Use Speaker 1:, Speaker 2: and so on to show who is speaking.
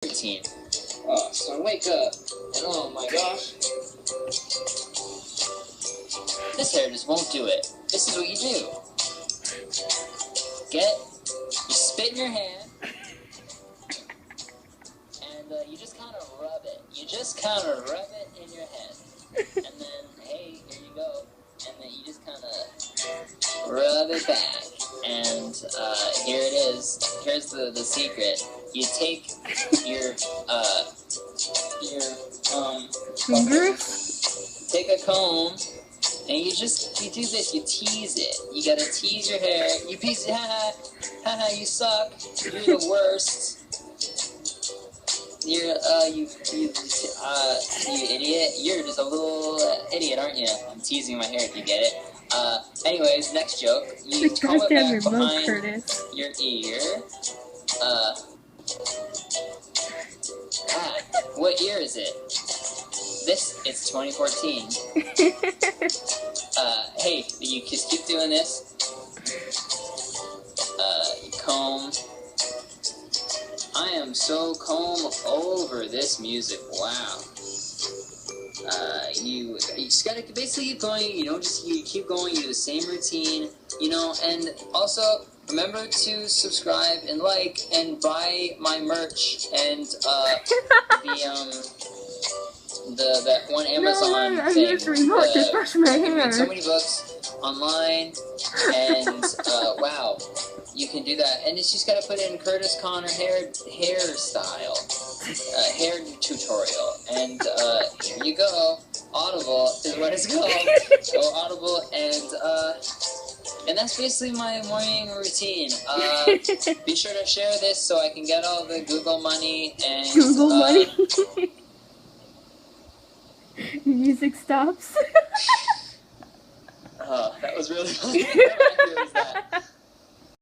Speaker 1: routine. So I wake up, and oh my gosh, this hair just won't do it. This is what you do. You spit in your hand, and you just kind of rub it. You just kind of rub it in your head. And then, hey, here you go. And then you just kind of rub it back. And here it is. Here's the secret. You take your
Speaker 2: fingers?
Speaker 1: Take a comb, and you do this. You tease it. You gotta tease your hair. You piece it. Haha, you suck. You're the worst. You idiot. You're just a little idiot, aren't you? I'm teasing my hair if you get it. Anyways, next joke. You comb it back behind your ear. What year is it? It's 2014. Hey, you just keep doing this. You comb. I am so comb over this music. Wow. You just gotta basically keep going. You don't just you keep going. You do the same routine. And also remember to subscribe and like and buy my merch and that one Amazon
Speaker 2: I
Speaker 1: thing.
Speaker 2: used the remote to brush my
Speaker 1: You can read
Speaker 2: hair.
Speaker 1: so many books online, and wow, you can do that. And it's just gotta put in Curtis Connor hairstyle, hair tutorial, and here you go. Audible is what it's called. Go Audible, and that's basically my morning routine. Be sure to share this so I can get all the Google money and
Speaker 2: Google money? Music stops.
Speaker 1: Oh, that was really funny. How accurate is that?